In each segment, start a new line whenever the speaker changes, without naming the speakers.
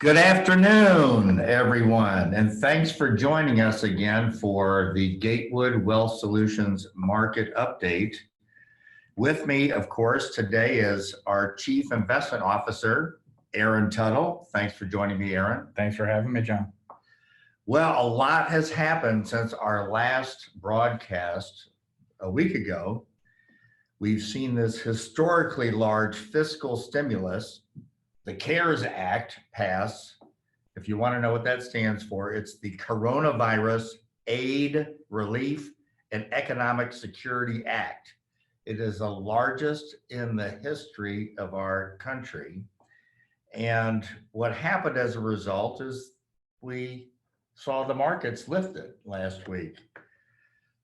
Good afternoon, everyone, and thanks for joining us again for the Gatewood Wealth Solutions Market Update. With me, of course, today is our Chief Investment Officer, Aaron Tuttle. Thanks for joining me, Aaron.
Thanks for having me, John.
Well, a lot has happened since our last broadcast a week ago. We've seen this historically large fiscal stimulus, the CARES Act, pass. If you want to know what that stands for, it's the Coronavirus Aid, Relief, and Economic Security Act. It is the largest in the history of our country. And what happened as a result is we saw the markets lifted last week.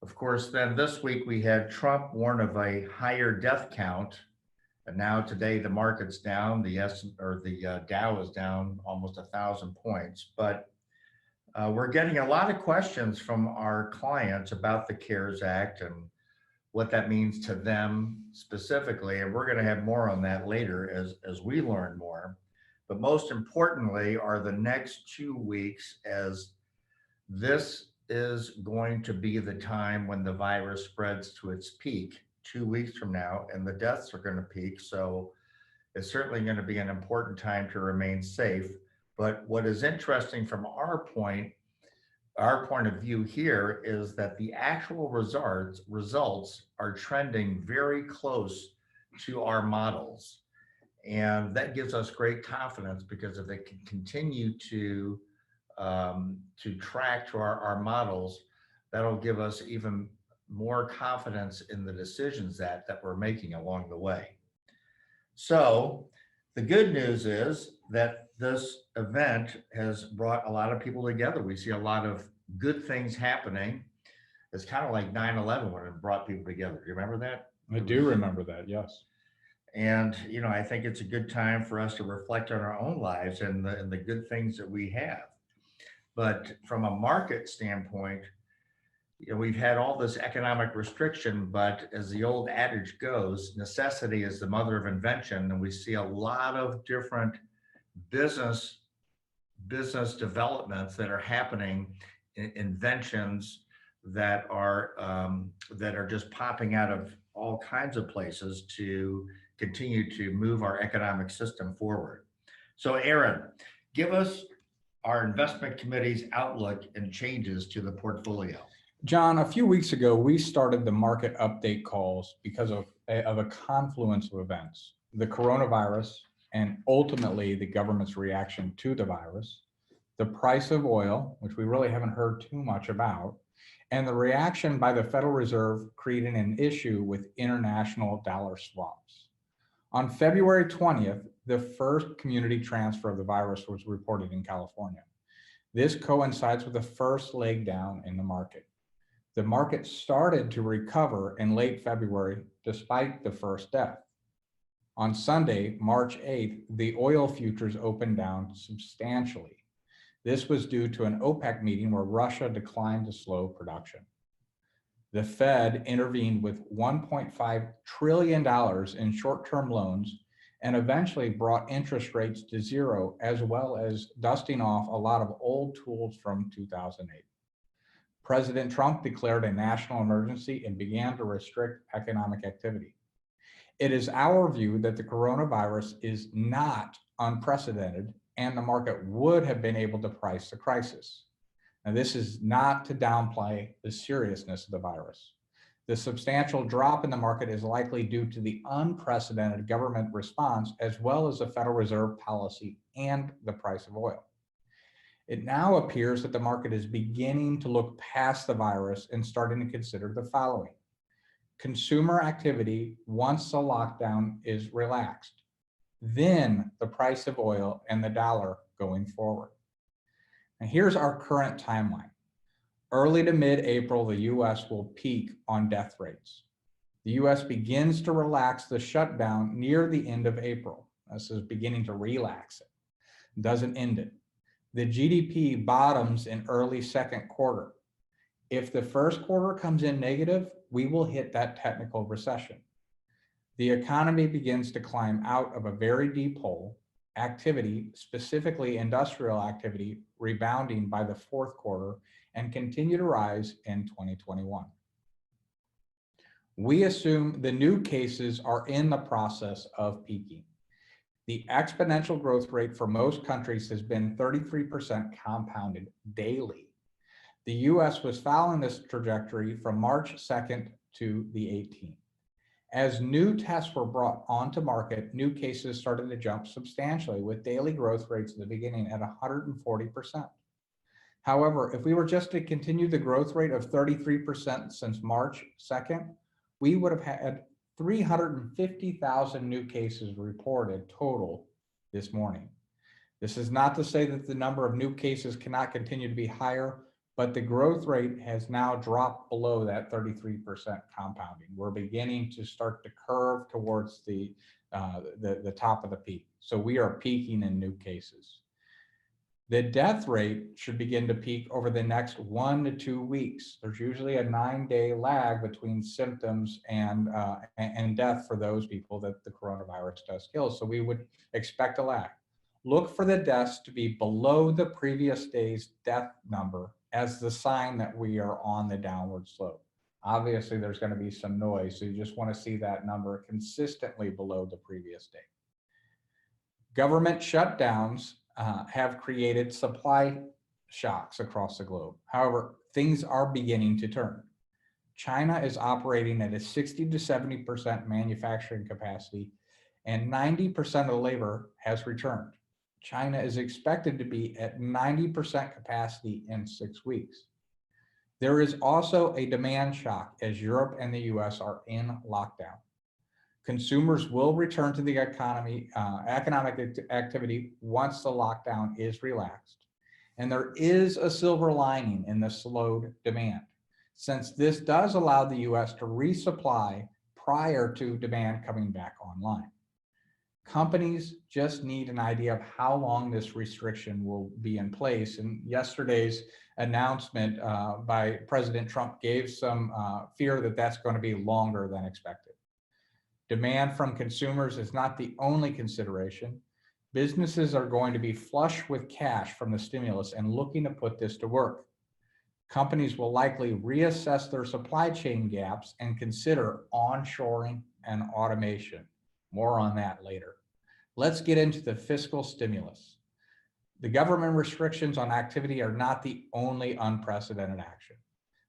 Of course, then this week we had Trump warn of a higher death count. And now today the market's down, the Dow is down almost 1,000 points. But we're getting a lot of questions from our clients about the CARES Act and what that means to them specifically. And we're going to have more on that later as we learn more. But most importantly are the next 2 weeks, as this is going to be the time when the virus spreads to its peak 2 weeks from now, and the deaths are going to peak. So it's certainly going to be an important time to remain safe. But what is interesting from our point of view here is that the actual results are trending very close to our models. And that gives us great confidence, because if they can continue to track to our models, that'll give us even more confidence in the decisions that we're making along the way. So the good news is that this event has brought a lot of people together. We see a lot of good things happening. It's kind of like 9/11 when it brought people together. Do you remember that?
I do remember that, yes.
And, I think it's a good time for us to reflect on our own lives and the good things that we have. But from a market standpoint, we've had all this economic restriction, but as the old adage goes, necessity is the mother of invention. And we see a lot of different business developments that are happening, inventions that are just popping out of all kinds of places to continue to move our economic system forward. So Aaron, give us our investment committee's outlook and changes to the portfolio.
John, a few weeks ago, we started the market update calls because of a confluence of events: the coronavirus, and ultimately the government's reaction to the virus, the price of oil, which we really haven't heard too much about, and the reaction by the Federal Reserve creating an issue with international dollar swaps. On February 20th, the first community transfer of the virus was reported in California. This coincides with the first leg down in the market. The market started to recover in late February despite the first death. On Sunday, March 8th, the oil futures opened down substantially. This was due to an OPEC meeting where Russia declined to slow production. The Fed intervened with $1.5 trillion in short-term loans and eventually brought interest rates to zero, as well as dusting off a lot of old tools from 2008. President Trump declared a national emergency and began to restrict economic activity. It is our view that the coronavirus is not unprecedented, and the market would have been able to price the crisis. Now, this is not to downplay the seriousness of the virus. The substantial drop in the market is likely due to the unprecedented government response, as well as the Federal Reserve policy and the price of oil. It now appears that the market is beginning to look past the virus and starting to consider the following: consumer activity once the lockdown is relaxed, then the price of oil and the dollar going forward. Now, here's our current timeline. Early to mid-April, the US will peak on death rates. The US begins to relax the shutdown near the end of April. This is beginning to relax it, doesn't end it. The GDP bottoms in early second quarter. If the first quarter comes in negative, we will hit that technical recession. The economy begins to climb out of a very deep hole. activity, specifically industrial activity, rebounding by the fourth quarter and continue to rise in 2021. We assume the new cases are in the process of peaking. The exponential growth rate for most countries has been 33% compounded daily. The US was following this trajectory from March 2nd to the 18th. As new tests were brought onto market, new cases started to jump substantially, with daily growth rates at the beginning at 140%. However, if we were just to continue the growth rate of 33% since March 2nd, we would have had 350,000 new cases reported total this morning. This is not to say that the number of new cases cannot continue to be higher, but the growth rate has now dropped below that 33% compounding. We're beginning to start to curve towards the top of the peak. So we are peaking in new cases. The death rate should begin to peak over the next 1 to 2 weeks. There's usually a 9-day lag between symptoms and death for those people that the coronavirus does kill. So we would expect a lag. Look for the deaths to be below the previous day's death number as the sign that we are on the downward slope. Obviously, there's going to be some noise, so you just want to see that number consistently below the previous day. Government shutdowns have created supply shocks across the globe. However, things are beginning to turn. China is operating at a 60 to 70% manufacturing capacity, and 90% of the labor has returned. China is expected to be at 90% capacity in 6 weeks. There is also a demand shock as Europe and the US are in lockdown. Consumers will return to the economic activity once the lockdown is relaxed. And there is a silver lining in the slowed demand, since this does allow the US to resupply prior to demand coming back online. Companies just need an idea of how long this restriction will be in place. And yesterday's announcement by President Trump gave some fear that that's going to be longer than expected. Demand from consumers is not the only consideration. Businesses are going to be flush with cash from the stimulus and looking to put this to work. Companies will likely reassess their supply chain gaps and consider onshoring and automation. More on that later. Let's get into the fiscal stimulus. The government restrictions on activity are not the only unprecedented action.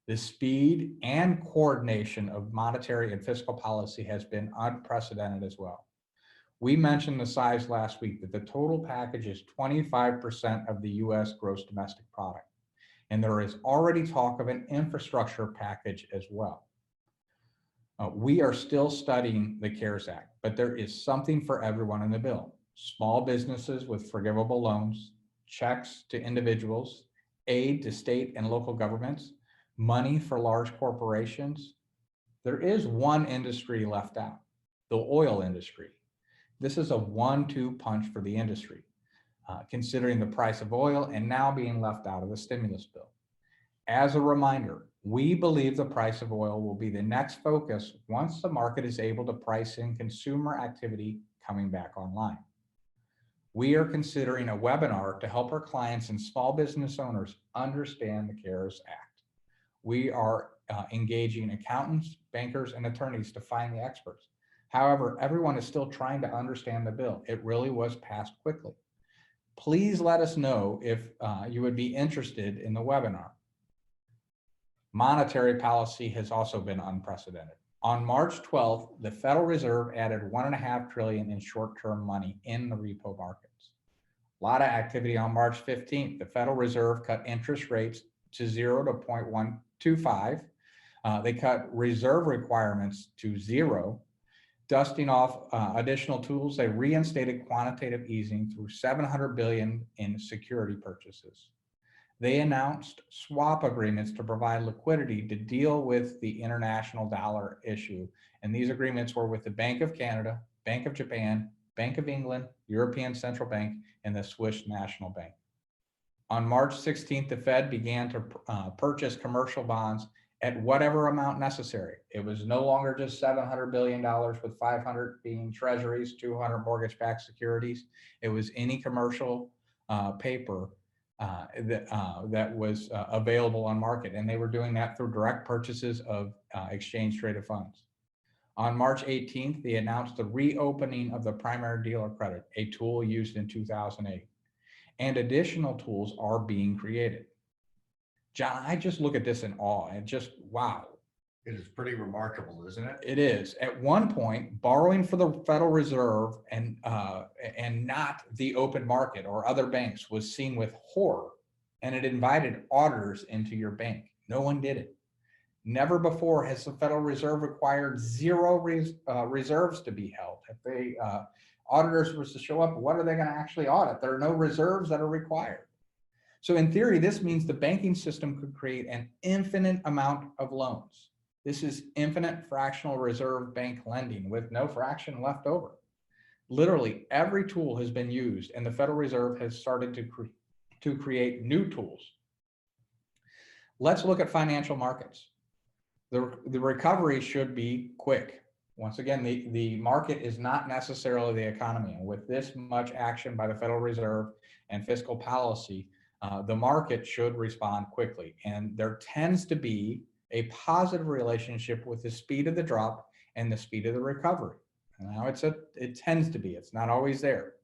The speed and coordination of monetary and fiscal policy has been unprecedented as well. We mentioned the size last week that the total package is 25% of the US gross domestic product. And there is already talk of an infrastructure package as well. We are still studying the CARES Act, but there is something for everyone in the bill. Small businesses with forgivable loans, checks to individuals, aid to state and local governments, money for large corporations. There is one industry left out, the oil industry. This is a 1-2 punch for the industry, considering the price of oil and now being left out of the stimulus bill. As a reminder, we believe the price of oil will be the next focus once the market is able to price in consumer activity coming back online. We are considering a webinar to help our clients and small business owners understand the CARES Act. We are engaging accountants, bankers, and attorneys to find the experts. However, everyone is still trying to understand the bill. It really was passed quickly. Please let us know if you would be interested in the webinar. Monetary policy has also been unprecedented. On March 12th, the Federal Reserve added $1.5 trillion in short-term money in the repo markets. A lot of activity on March 15th. The Federal Reserve cut interest rates to 0 to 0.125. They cut reserve requirements to 0. Dusting off additional tools, they reinstated quantitative easing through $700 billion in security purchases. They announced swap agreements to provide liquidity to deal with the international dollar issue. And these agreements were with the Bank of Canada, Bank of Japan, Bank of England, European Central Bank, and the Swiss National Bank. On March 16th, the Fed began to purchase commercial bonds at whatever amount necessary. It was no longer just $700 billion with 500 being treasuries, 200 mortgage-backed securities. It was any commercial paper that was available on market. And they were doing that through direct purchases of exchange traded funds. On March 18th, they announced the reopening of the primary dealer credit, a tool used in 2008. And additional tools are being created. John, I just look at this in awe and just, wow.
It is pretty remarkable, isn't it?
It is. At one point, borrowing for the Federal Reserve and not the open market or other banks was seen with horror, and it invited auditors into your bank. No one did it. Never before has the Federal Reserve required zero reserves to be held. If they auditors was to show up, what are they going to actually audit? There are no reserves that are required. So in theory, this means the banking system could create an infinite amount of loans. This is infinite fractional reserve bank lending with no fraction left over. Literally every tool has been used, and the Federal Reserve has started to create new tools. Let's look at financial markets. The recovery should be quick. Once again, the market is not necessarily the economy. And with this much action by the Federal Reserve and fiscal policy, the market should respond quickly. And there tends to be a positive relationship with the speed of the drop and the speed of the recovery. Now it tends to be, it's not always there.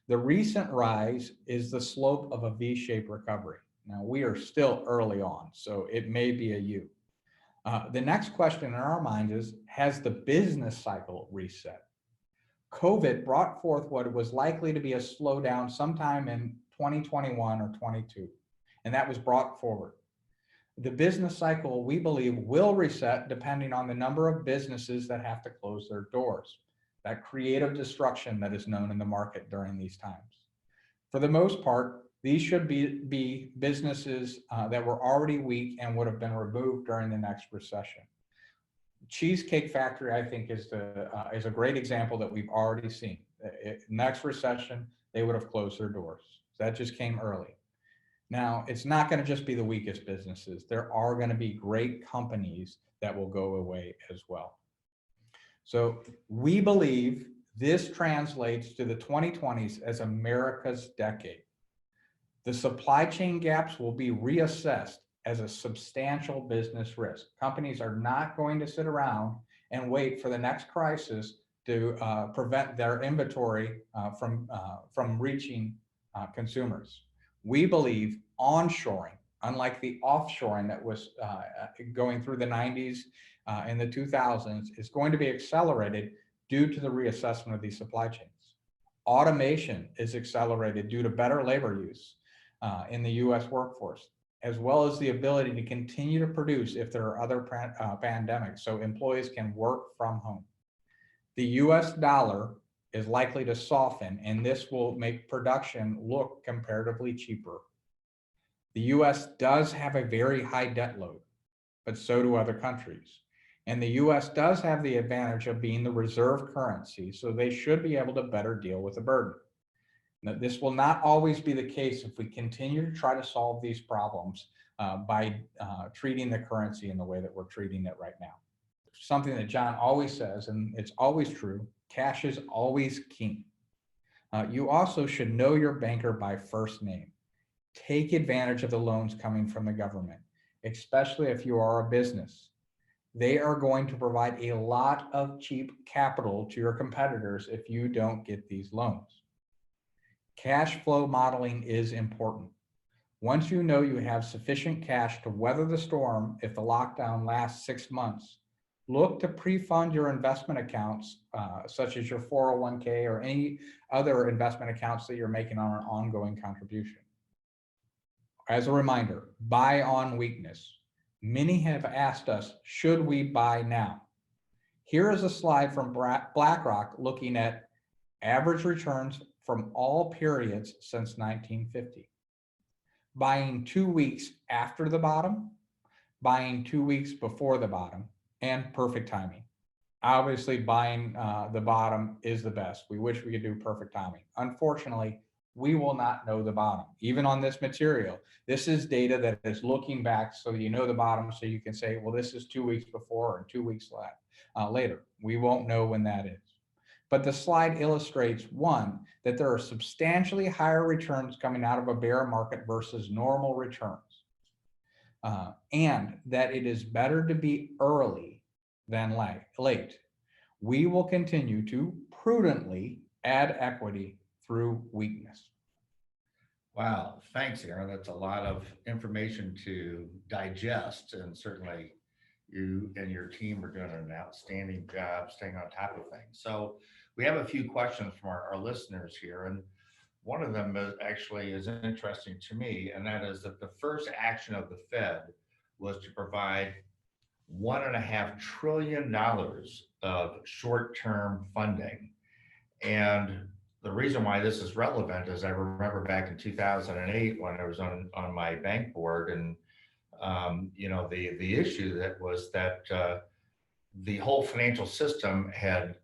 The recent rise is the slope of a V-shaped recovery. Now we are still early on, so it may be a U. The next question in our minds is, has the business cycle reset? COVID brought forth what was likely to be a slowdown sometime in 2021 or 22, and that was brought forward. The business cycle, we believe, will reset depending on the number of businesses that have to close their doors. That creative destruction that is known in the market during these times. For the most part, these should be businesses that were already weak and would have been removed during the next recession. Cheesecake Factory, I think, is a great example that we've already seen. Next recession, they would have closed their doors. That just came early. Now, it's not going to just be the weakest businesses. There are going to be great companies that will go away as well. So we believe this translates to the 2020s as America's decade. The supply chain gaps will be reassessed as a substantial business risk. Companies are not going to sit around and wait for the next crisis to prevent their inventory from reaching consumers. We believe onshoring, unlike the offshoring that was going through the 90s and the 2000s, is going to be accelerated due to the reassessment of these supply chains. Automation is accelerated due to better labor use in the US workforce, as well as the ability to continue to produce if there are other pandemics, so employees can work from home. The US dollar is likely to soften, and this will make production look comparatively cheaper. The US does have a very high debt load, but so do other countries. And the US does have the advantage of being the reserve currency, so they should be able to better deal with the burden. Now, this will not always be the case if we continue to try to solve these problems by treating the currency in the way that we're treating it right now. Something that John always says, and it's always true, cash is always king. You also should know your banker by first name. Take advantage of the loans coming from the government, especially if you are a business. They are going to provide a lot of cheap capital to your competitors if you don't get these loans. Cash flow modeling is important. Once you know you have sufficient cash to weather the storm if the lockdown lasts 6 months, look to pre-fund your investment accounts, such as your 401k or any other investment accounts that you're making on an ongoing contribution. As a reminder, buy on weakness. Many have asked us, should we buy now? Here is a slide from BlackRock looking at average returns from all periods since 1950. Buying 2 weeks after the bottom, buying 2 weeks before the bottom, and perfect timing. Obviously, buying the bottom is the best. We wish we could do perfect timing. Unfortunately, we will not know the bottom. Even on this material, this is data that is looking back so you know the bottom, so you can say, well, this is 2 weeks before or 2 weeks later. We won't know when that is. But the slide illustrates, one, that there are substantially higher returns coming out of a bear market versus normal returns. And that it is better to be early than late. We will continue to prudently add equity through weakness.
Wow, thanks, Aaron. That's a lot of information to digest, and certainly you and your team are doing an outstanding job staying on top of things. So we have a few questions from our listeners here, and one of them is interesting to me, and that is that the first action of the Fed was to provide $1.5 trillion of short-term funding. And the reason why this is relevant is I remember back in 2008 when I was on my bank board, and the issue that was that the whole financial system had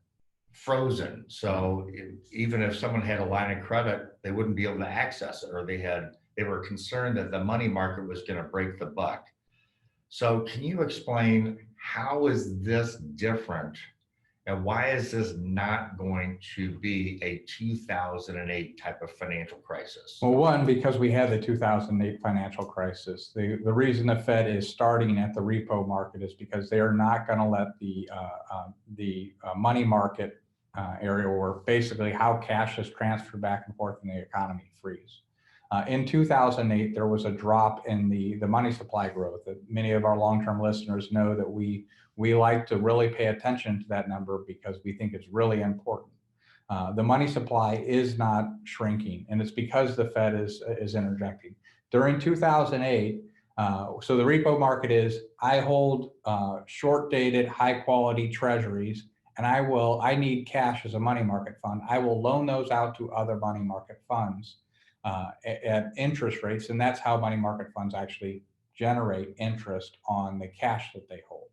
frozen. So even if someone had a line of credit, they wouldn't be able to access it, or they were concerned that the money market was going to break the buck. So can you explain how is this different, and why is this not going to be a 2008 type of financial crisis?
Well, one, because we had the 2008 financial crisis. The reason the Fed is starting at the repo market is because they are not going to let the money market area, or basically how cash is transferred back and forth in the economy, freeze. In 2008, there was a drop in the money supply growth. Many of our long-term listeners know that we like to really pay attention to that number because we think it's really important. The money supply is not shrinking, and it's because the Fed is interjecting. During 2008, so the repo market is, I hold short-dated, high-quality treasuries, and I need cash as a money market fund. I will loan those out to other money market funds at interest rates, and that's how money market funds actually generate interest on the cash that they hold.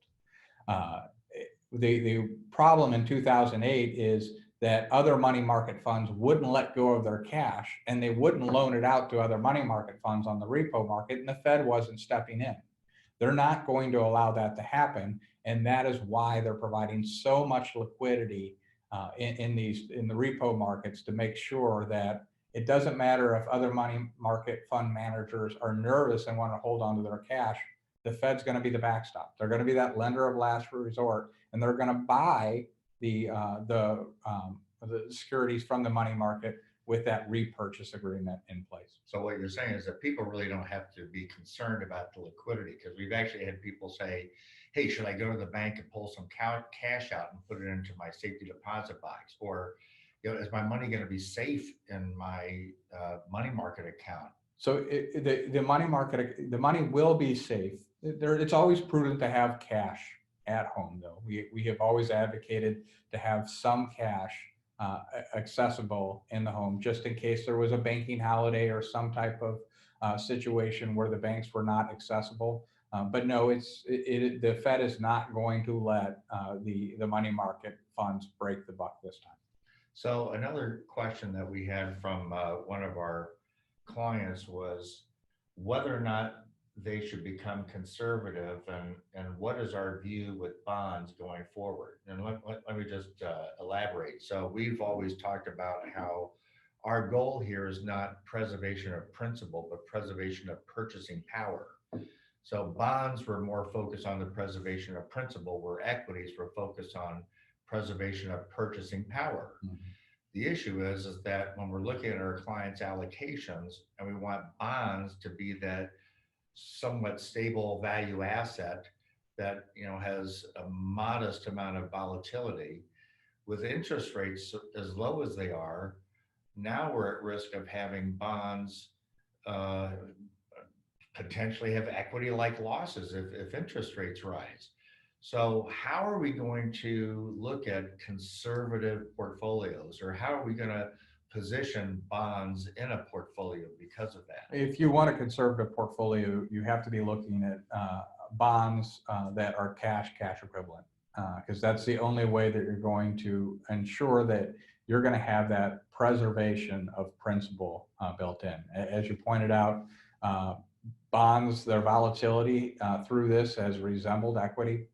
The problem in 2008 is that other money market funds wouldn't let go of their cash, and they wouldn't loan it out to other money market funds on the repo market, and the Fed wasn't stepping in. They're not going to allow that to happen, and that is why they're providing so much liquidity in the repo markets, to make sure that it doesn't matter if other money market fund managers are nervous and want to hold on to their cash. The Fed's going to be the backstop. They're going to be that lender of last resort, and they're going to buy the securities from the money market with that repurchase agreement in place.
So what you're saying is that people really don't have to be concerned about the liquidity, because we've actually had people say, hey, should I go to the bank and pull some cash out and put it into my safety deposit box? Or, is my money going to be safe in my money market account?
So the money will be safe. It's always prudent to have cash at home, though. We have always advocated to have some cash accessible in the home, just in case there was a banking holiday or some type of situation where the banks were not accessible. But no, the Fed is not going to let the money market funds break the buck this time.
So another question that we had from one of our clients was whether or not they should become conservative, and what is our view with bonds going forward? And let me just elaborate. So we've always talked about how our goal here is not preservation of principal, but preservation of purchasing power. So bonds were more focused on the preservation of principal, where equities were focused on preservation of purchasing power. Mm-hmm. The issue is that when we're looking at our clients' allocations and we want bonds to be that somewhat stable value asset that has a modest amount of volatility, with interest rates as low as they are, now we're at risk of having bonds potentially have equity-like losses if interest rates rise. So how are we going to look at conservative portfolios, or how are we going to position bonds in a portfolio because of that?
If you want a conservative portfolio, you have to be looking at bonds that are cash equivalent, because that's the only way that you're going to ensure that you're going to have that preservation of principal built in. As you pointed out, bonds, their volatility through this has resembled equity.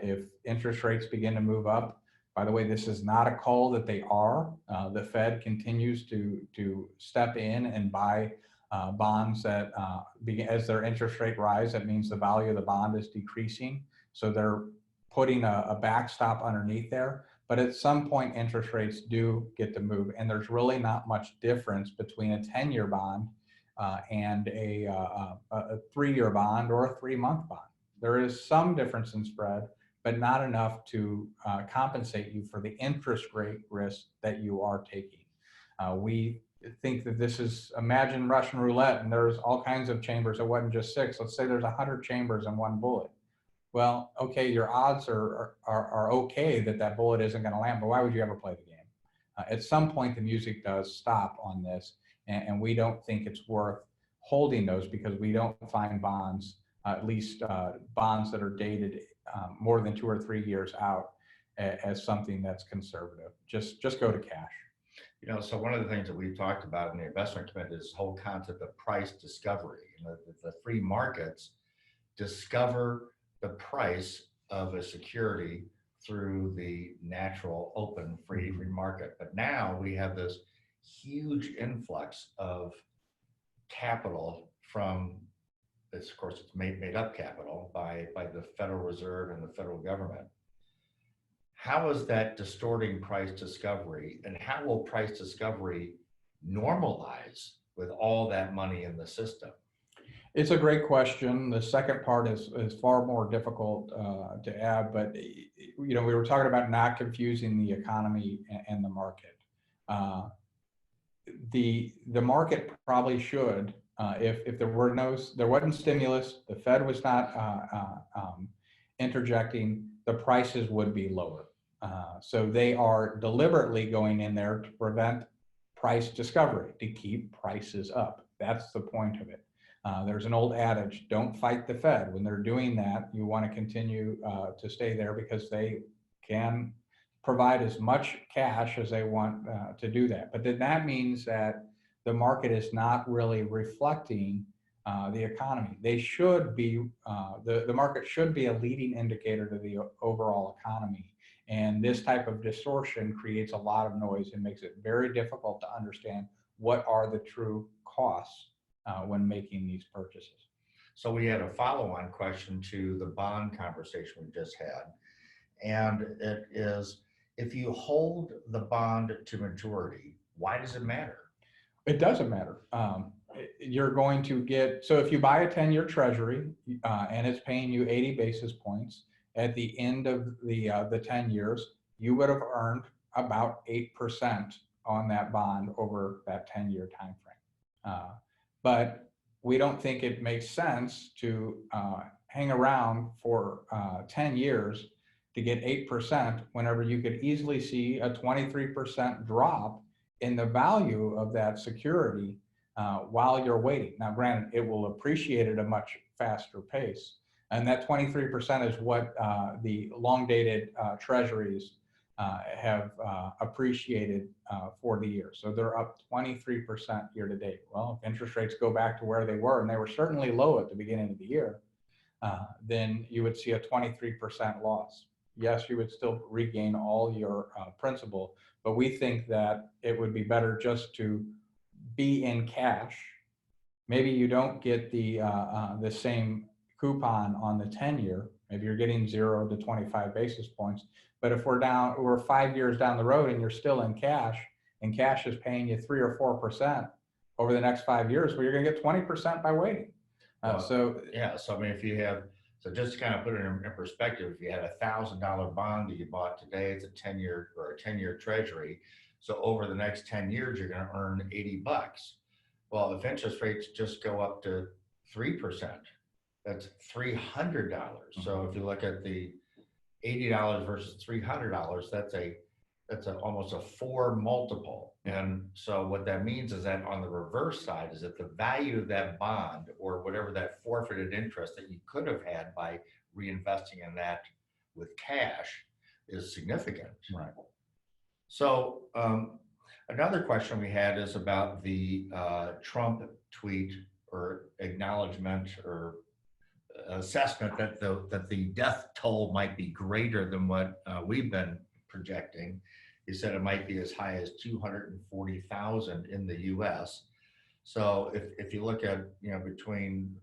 If interest rates begin to move up, by the way, this is not a call that they are. The Fed continues to step in and buy bonds that as their interest rate rise, that means the value of the bond is decreasing. So they're putting a backstop underneath there. But at some point, interest rates do get to move, and there's really not much difference between a 10-year bond and a 3-year bond or a 3-month bond. There is some difference in spread, but not enough to compensate you for the interest rate risk that you are taking. We think that this is, imagine Russian roulette, and there's all kinds of chambers. It wasn't just 6. Let's say there's 100 chambers in one bullet. Well, okay, your odds are okay that bullet isn't going to land, but why would you ever play the game? At some point, the music does stop on this, and we don't think it's worth holding those because we don't find bonds, at least bonds that are dated more than 2 or 3 years out, as something that's conservative. Just go to cash.
So one of the things that we've talked about in the investment committee is this whole concept of price discovery. The free markets discover the price of a security through the natural open free market. But now we have this huge influx of capital from this, of course, it's made up capital by the Federal Reserve and the federal government. How is that distorting price discovery, and how will price discovery normalize with all that money in the system?
It's a great question. The second part is far more difficult to add, but we were talking about not confusing the economy and the market. The market probably should, if there wasn't stimulus, the Fed was not interjecting, the prices would be lower. So they are deliberately going in there to prevent price discovery, to keep prices up. That's the point of it. There's an old adage, don't fight the Fed. When they're doing that, you want to continue to stay there because they can provide as much cash as they want to do that. But then that means that the market is not really reflecting the economy. They should be, the market should be a leading indicator to the overall economy. And this type of distortion creates a lot of noise and makes it very difficult to understand what are the true costs when making these purchases.
So we had a follow-on question to the bond conversation we just had. And it is, if you hold the bond to maturity, why does it matter?
It doesn't matter. You're going to get, so if you buy a 10-year treasury and it's paying you 80 basis points, at the end of the 10 years, you would have earned about 8% on that bond over that 10-year time frame. But we don't think it makes sense to hang around for 10 years to get 8% whenever you could easily see a 23% drop in the value of that security while you're waiting. Now, granted, it will appreciate at a much faster pace. And that 23% is what the long-dated treasuries have appreciated for the year. So they're up 23% year to date. Well, if interest rates go back to where they were, and they were certainly low at the beginning of the year, then you would see a 23% loss. Yes, you would still regain all your principal, but we think that it would be better just to be in cash. Maybe you don't get the same coupon on the 10-year. Maybe you're getting 0 to 25 basis points. But if we're 5 years down the road and you're still in cash, and cash is paying you 3 or 4% over the next 5 years, well, you're going to get 20% by waiting.
So I mean, if you have, so just to kind of put it in perspective, if you had $1,000 bond that you bought today, it's a 10-year or a 10-year treasury. So over the next 10 years, you're going to earn $80. Well, if interest rates just go up to 3%, that's $300. So if you look at the $80 versus $300, that's almost a 4 multiple. And so what that means is that on the reverse side is that the value of that bond or whatever that forfeited interest that you could have had by reinvesting in that with cash is significant.
Right.
So Another question we had is about the Trump tweet or acknowledgement or assessment that the death toll might be greater than what we've been projecting. He said it might be as high as 240,000 in the U.S. So if you look at, between,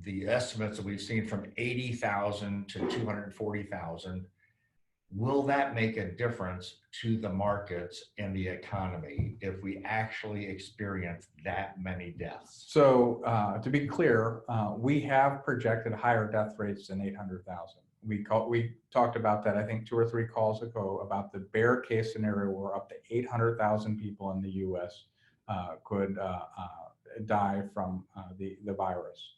the estimates that we've seen from 80,000 to 240,000, will that make a difference to the markets and the economy if we actually experience that many deaths?
So to be clear, we have projected higher death rates than 800,000. We talked about that, I think, 2 or 3 calls ago about the bear case scenario where up to 800,000 people in the U.S. Could die from the virus.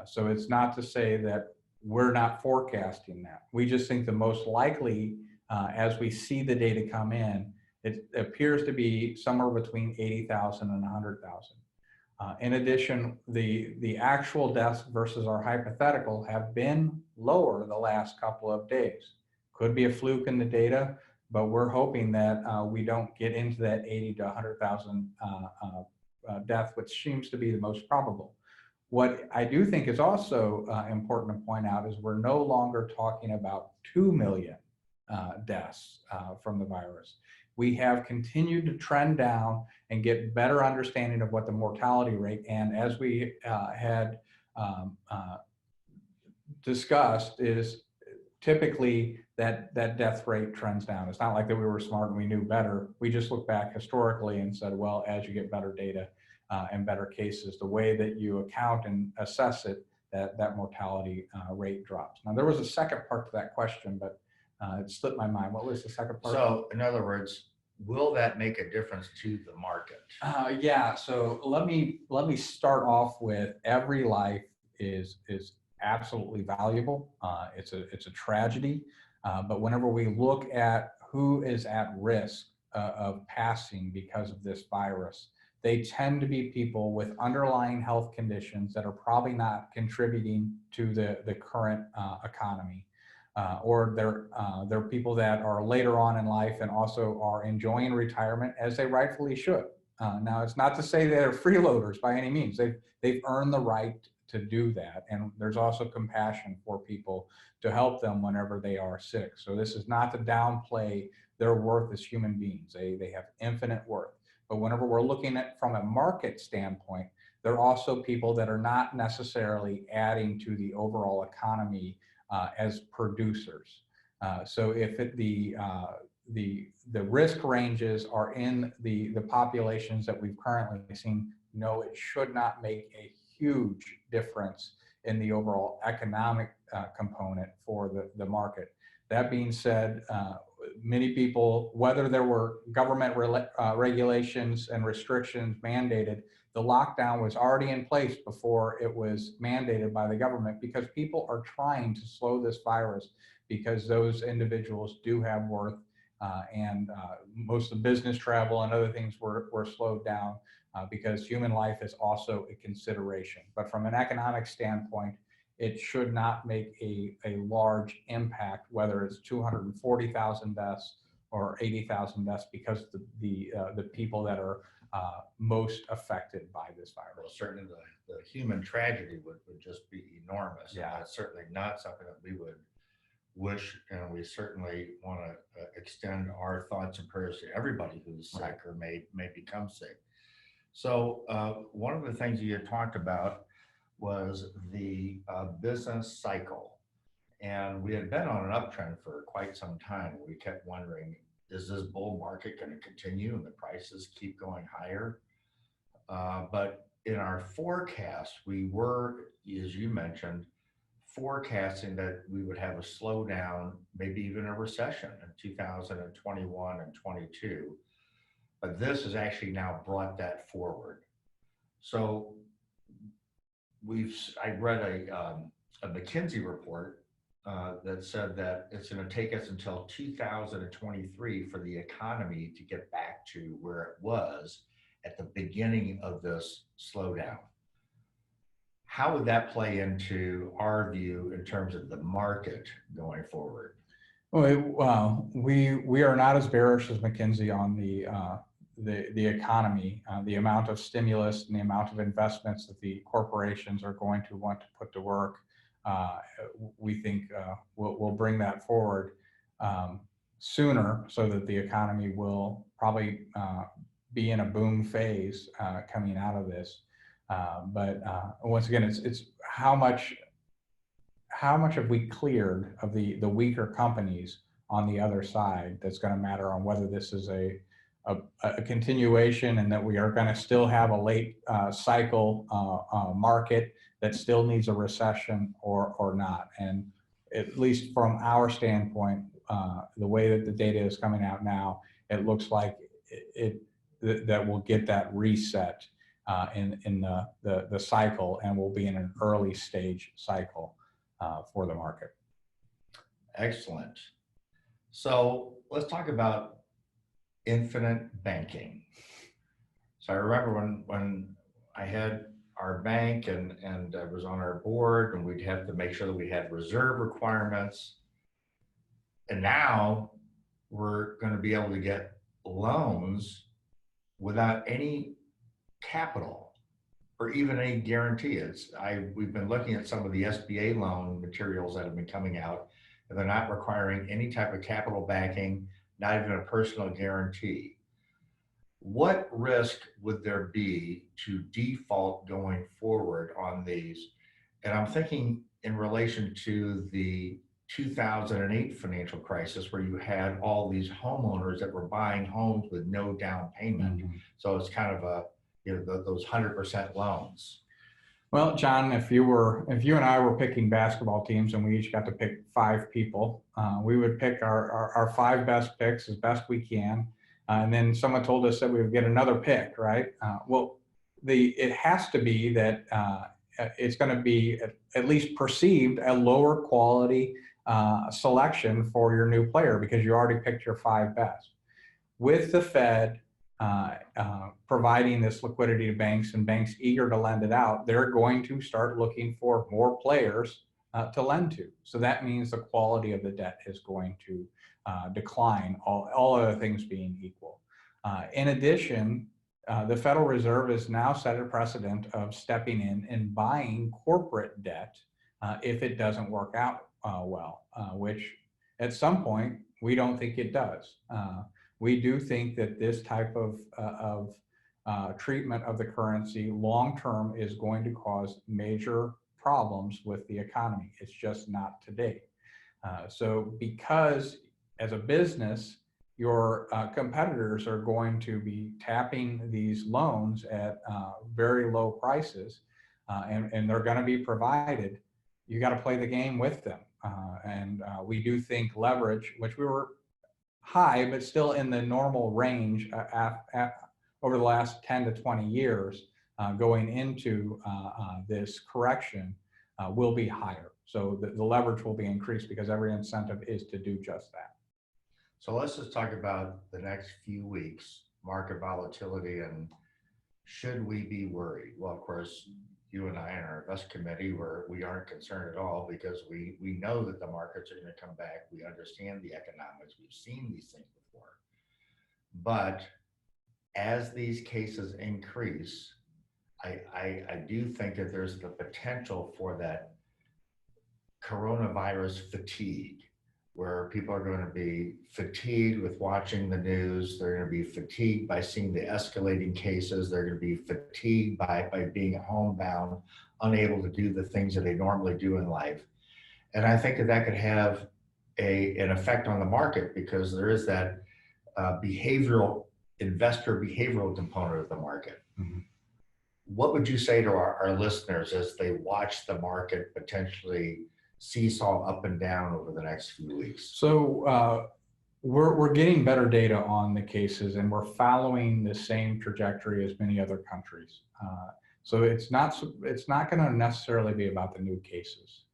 So it's not to say that we're not forecasting that. We just think the most likely, as we see the data come in, it appears to be somewhere between 80,000 and 100,000. In addition, the actual deaths versus our hypothetical have been lower the last couple of days. Could be a fluke in the data, but we're hoping that we don't get into that 80 to 100,000 death, which seems to be the most probable. What I do think is also important to point out is we're no longer talking about 2 million deaths from the virus. We have continued to trend down and get better understanding of what the mortality rate, and as we had discussed, is typically that death rate trends down. It's not like that we were smart and we knew better. We just looked back historically and said, well, as you get better data and better cases, the way that you account and assess it, that mortality rate drops. Now, there was a second part to that question, but it slipped my mind. What was the second part?
So in other words, will that make a difference to the market?
Yeah, so let me start off with every life is absolutely valuable. It's a tragedy, but whenever we look at who is at risk of passing because of this virus, they tend to be people with underlying health conditions that are probably not contributing to the current economy. Or they're people that are later on in life and also are enjoying retirement as they rightfully should. Now, it's not to say they're freeloaders by any means. They've earned the right to do that, and there's also compassion for people to help them whenever they are sick. So this is not to downplay their worth as human beings. They have infinite worth. But whenever we're looking at from a market standpoint, they're also people that are not necessarily adding to the overall economy as producers. So if the risk ranges are in the populations that we've currently seen, no, it should not make a huge difference in the overall economic component for the market. That being said, many people, whether there were government regulations and restrictions mandated, the lockdown was already in place before it was mandated by the government, because people are trying to slow this virus, because those individuals do have worth, and most of the business travel and other things were slowed down because human life is also a consideration. But from an economic standpoint, it should not make a large impact, whether it's 240,000 deaths or 80,000 deaths, because the people that are most affected by this virus.
Well, certainly the human tragedy would just be enormous.
Yeah.
And that's certainly not something that we would wish, and we certainly want to extend our thoughts and prayers to everybody who's sick or may become sick. So one of the things you had talked about was the business cycle. And we had been on an uptrend for quite some time. We kept wondering, is this bull market going to continue and the prices keep going higher? But in our forecast, we were, as you mentioned, forecasting that we would have a slowdown, maybe even a recession in 2021 and 22. But this has actually now brought that forward. So I read a McKinsey report that said that it's going to take us until 2023 for the economy to get back to where it was at the beginning of this slowdown. How would that play into our view in terms of the market going forward?
Well, we are not as bearish as McKinsey on the economy, the amount of stimulus and the amount of investments that the corporations are going to want to put to work. We think we'll bring that forward sooner, so that the economy will probably be in a boom phase coming out of this. But once again, it's how much have we cleared of the weaker companies on the other side that's going to matter on whether this is a continuation, and that we are going to still have a late cycle market that still needs a recession or not. And at least from our standpoint, the way that the data is coming out now, it looks like that we'll get that reset in the cycle, and we'll be in an early stage cycle for the market.
Excellent. So let's talk about infinite banking. So I remember when I had our bank and I was on our board, and we'd have to make sure that we had reserve requirements. And now we're going to be able to get loans without any capital or even any guarantee. We've been looking at some of the SBA loan materials that have been coming out, and they're not requiring any type of capital backing, not even a personal guarantee. What risk would there be to default going forward on these? And I'm thinking in relation to the 2008 financial crisis, where you had all these homeowners that were buying homes with no down payment. Mm-hmm. So it's kind of those 100% loans.
Well, John, if you and I were picking basketball teams and we each got to pick 5 people, we would pick our 5 best picks as best we can. And then someone told us that we would get another pick, right? It has to be that it's going to be at least perceived a lower quality selection for your new player, because you already picked your 5 best. With the Fed providing this liquidity to banks, and banks eager to lend it out, they're going to start looking for more players to lend to. So that means the quality of the debt is going to decline, all other things being equal. In addition, the Federal Reserve has now set a precedent of stepping in and buying corporate debt if it doesn't work out well, which at some point we don't think it does. We do think that this type of treatment of the currency long-term is going to cause major problems with the economy. It's just not today. So because as a business, your competitors are going to be tapping these loans at very low prices, and they're going to be provided, you got to play the game with them. And we do think leverage, which we were high, but still in the normal range over the last 10 to 20 years going into this correction, will be higher. So the leverage will be increased because every incentive is to do just that.
So let's just talk about the next few weeks, market volatility, and should we be worried? Well, of course, you and I and our invest committee, we aren't concerned at all, because we know that the markets are going to come back. We understand the economics. We've seen these things before. But as these cases increase, I do think that there's the potential for that coronavirus fatigue, where people are going to be fatigued with watching the news. They're going to be fatigued by seeing the escalating cases. They're going to be fatigued by being homebound, unable to do the things that they normally do in life. And I think that could have an effect on the market, because there is that investor behavioral component of the market. Mm-hmm. What would you say to our listeners as they watch the market potentially seesaw up and down over the next few weeks?
So we're getting better data on the cases, and we're following the same trajectory as many other countries. So it's not going to necessarily be about the new cases.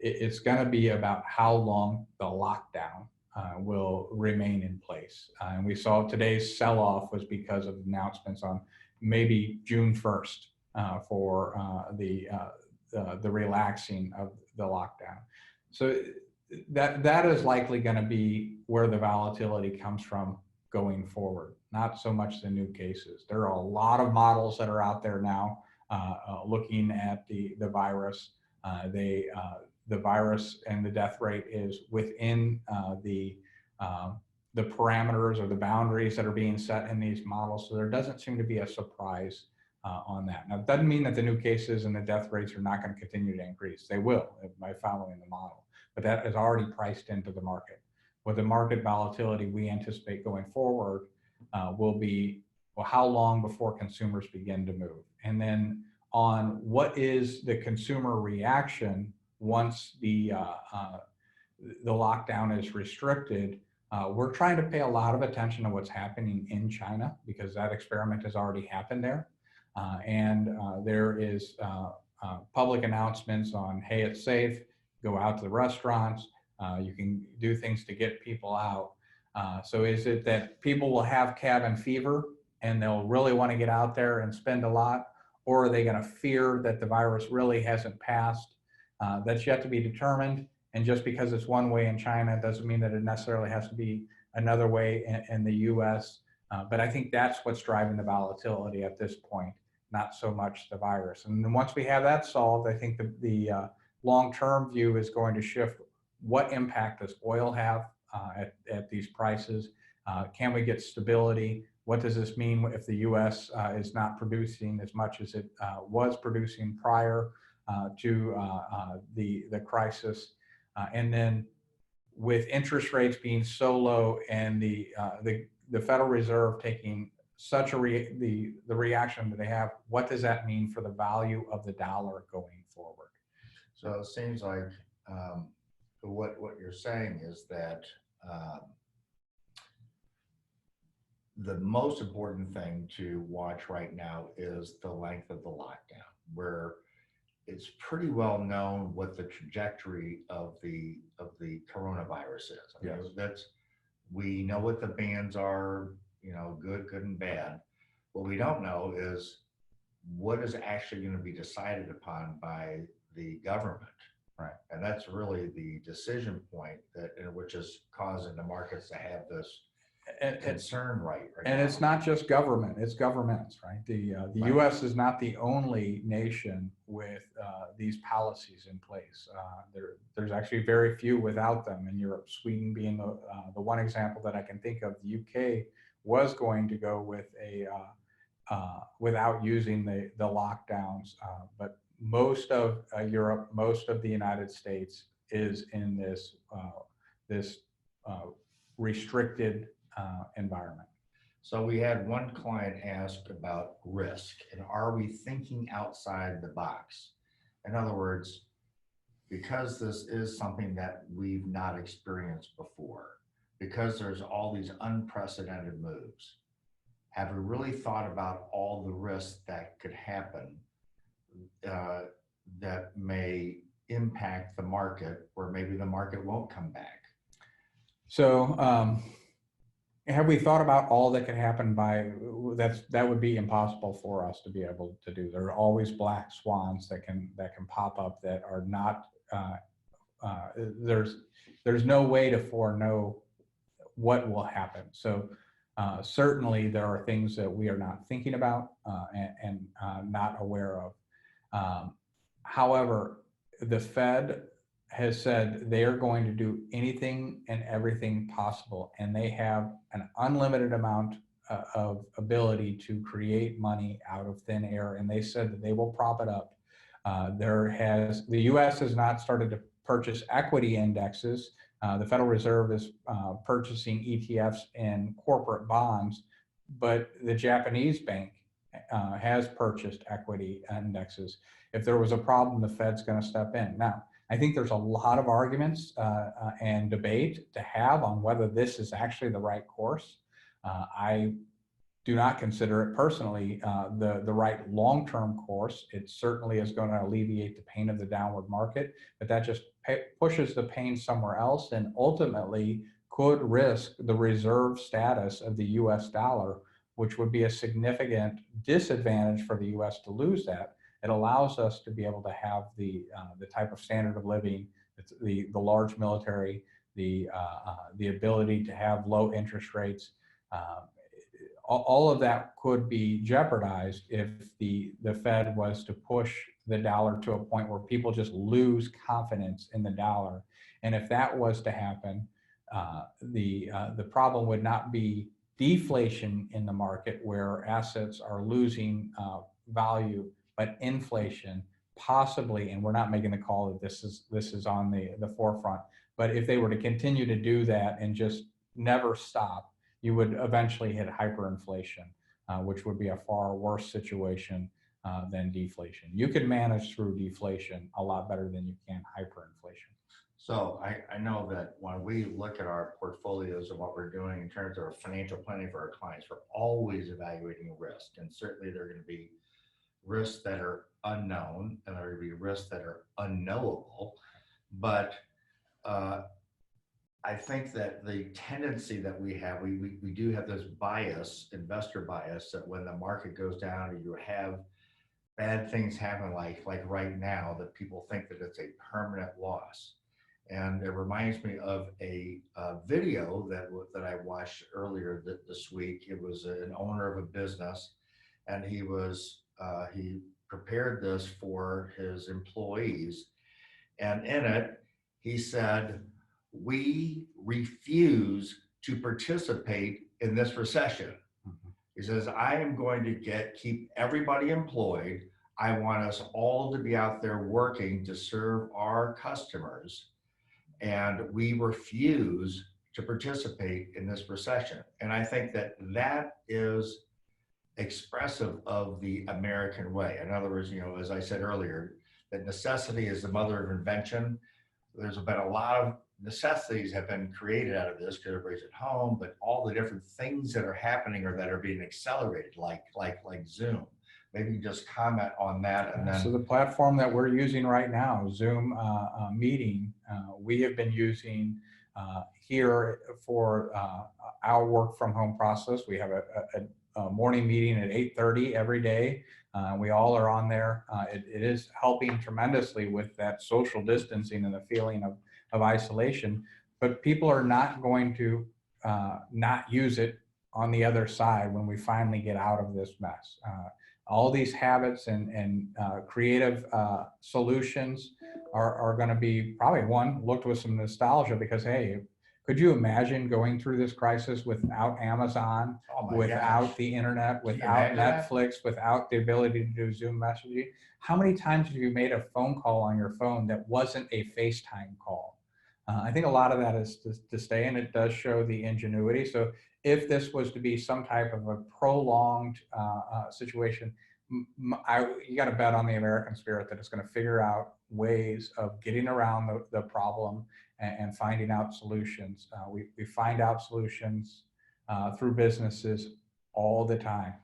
It's going to be about how long the lockdown will remain in place. And we saw today's sell-off was because of announcements on maybe June 1st for the relaxing of the lockdown. So that is likely going to be where the volatility comes from going forward, not so much the new cases. There are a lot of models that are out there now looking at the virus. The virus and the death rate is within the parameters or the boundaries that are being set in these models. So there doesn't seem to be a surprise on that. Now, it doesn't mean that the new cases and the death rates are not going to continue to increase. They will by following the model, but that is already priced into the market. With the market volatility we anticipate going forward will be, well, how long before consumers begin to move? And then on what is the consumer reaction once the lockdown is restricted. We're trying to pay a lot of attention to what's happening in China because that experiment has already happened there. There is public announcements on, hey, it's safe, go out to the restaurants, you can do things to get people out. So is it that people will have cabin fever and they'll really want to get out there and spend a lot? Or are they going to fear that the virus really hasn't passed? That's yet to be determined. And just because it's one way in China doesn't mean that it necessarily has to be another way in the US. But I think that's what's driving the volatility at this point, not so much the virus. And then once we have that solved, I think the long-term view is going to shift. What impact does oil have at these prices? Can we get stability? What does this mean if the US is not producing as much as it was producing prior to the crisis? And then with interest rates being so low and the Federal Reserve taking such the reaction that they have, what does that mean for the value of the dollar going forward?
So it seems like what you're saying is that the most important thing to watch right now is the length of the lockdown, where it's pretty well known what the trajectory of the coronavirus is. I mean,
Yes.
we know what the bands are, good and bad. What we don't know is what is actually going to be decided upon by the government.
Right.
And that's really the decision point which is causing the markets to have this concern right
and
now.
it's not just government, it's governments, right? The
Right.
US is not the only nation with these policies in place. There's actually very few without them in Europe, Sweden being the one example that I can think of. The UK was going to go with without using the lockdowns, but most of Europe, most of the United States is in this restricted environment.
So we had one client ask about risk and are we thinking outside the box? In other words, because this is something that we've not experienced before, because there's all these unprecedented moves, have we really thought about all the risks that could happen that may impact the market, where maybe the market won't come back?
So have we thought about all that could happen that would be impossible for us to be able to do. There are always black swans that can pop up that are not, there's no way to foreknow what will happen. So certainly there are things that we are not thinking about and not aware of. However, the Fed has said they are going to do anything and everything possible, and they have an unlimited amount of ability to create money out of thin air, and they said that they will prop it up. The U.S. has not started to purchase equity indexes. The Federal Reserve is purchasing ETFs and corporate bonds, but the Japanese bank has purchased equity indexes. If there was a problem, the Fed's going to step in. Now, I think there's a lot of arguments and debate to have on whether this is actually the right course. I do not consider it personally the right long-term course. It certainly is going to alleviate the pain of the downward market, but that just pushes the pain somewhere else and ultimately could risk the reserve status of the US dollar, which would be a significant disadvantage for the US to lose that. It allows us to be able to have the type of standard of living It's the large military, the ability to have low interest rates. All of that could be jeopardized if the Fed was to push the dollar to a point where people just lose confidence in the dollar. And if that was to happen, the problem would not be deflation in the market where assets are losing value, but inflation possibly, and we're not making the call that this is on the forefront, but if they were to continue to do that and just never stop, you would eventually hit hyperinflation, which would be a far worse situation than deflation. You can manage through deflation a lot better than you can hyperinflation.
So I know that when we look at our portfolios and what we're doing in terms of our financial planning for our clients, we're always evaluating risk. And certainly there are going to be risks that are unknown and there are going to be risks that are unknowable. But I think that the tendency that we have, we do have this bias, investor bias, that when the market goes down or you have bad things happen like right now, that people think that it's a permanent loss. And it reminds me of a video that I watched earlier this week. It was an owner of a business, and he prepared this for his employees. And in it, he said, "We refuse to participate in this recession." He says, "I am going to keep everybody employed. I want us all to be out there working to serve our customers. And we refuse to participate in this recession." And I think that is expressive of the American way. In other words, as I said earlier, that necessity is the mother of invention. There's been a lot of necessities have been created out of this because everybody's at home, but all the different things that are happening or that are being accelerated, like Zoom. Maybe you just comment on that. And then,
so the platform that we're using right now, Zoom meeting, we have been using here for our work from home process. We have a morning meeting at 8:30 every day. We all are on there. It is helping tremendously with that social distancing and the feeling of isolation, but people are not going to not use it on the other side when we finally get out of this mess. All these habits and creative solutions are going to be probably looked with some nostalgia because, hey, could you imagine going through this crisis without Amazon, without the internet, without Netflix, without the ability to do Zoom messaging? How many times have you made a phone call on your phone that wasn't a FaceTime call? I think a lot of that is to stay, and it does show the ingenuity. So if this was to be some type of a prolonged situation, you got to bet on the American spirit that it's going to figure out ways of getting around the problem and finding out solutions. We find out solutions through businesses all the time.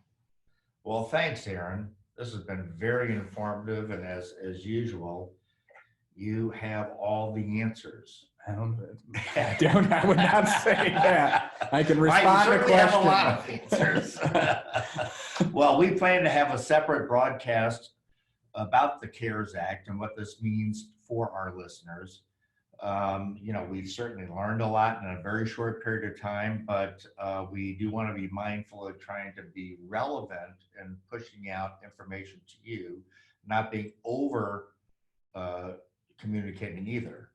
Well, thanks, Aaron. This has been very informative, and as usual, you have all the answers.
I would not say that. I can respond to questions.
Have a lot of answers. Well, we plan to have a separate broadcast about the CARES Act and what this means for our listeners. We've certainly learned a lot in a very short period of time, but we do want to be mindful of trying to be relevant and pushing out information to you, not being over communicating either.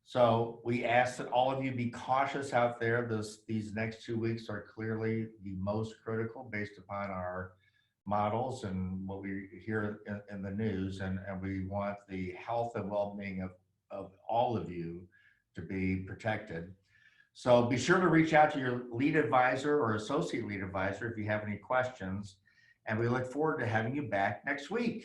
So we ask that all of you be cautious out there. These next 2 weeks are clearly the most critical based upon our models and what we hear in the news. And we want the health and well-being of all of you to be protected. So be sure to reach out to your lead advisor or associate lead advisor if you have any questions. And we look forward to having you back next week.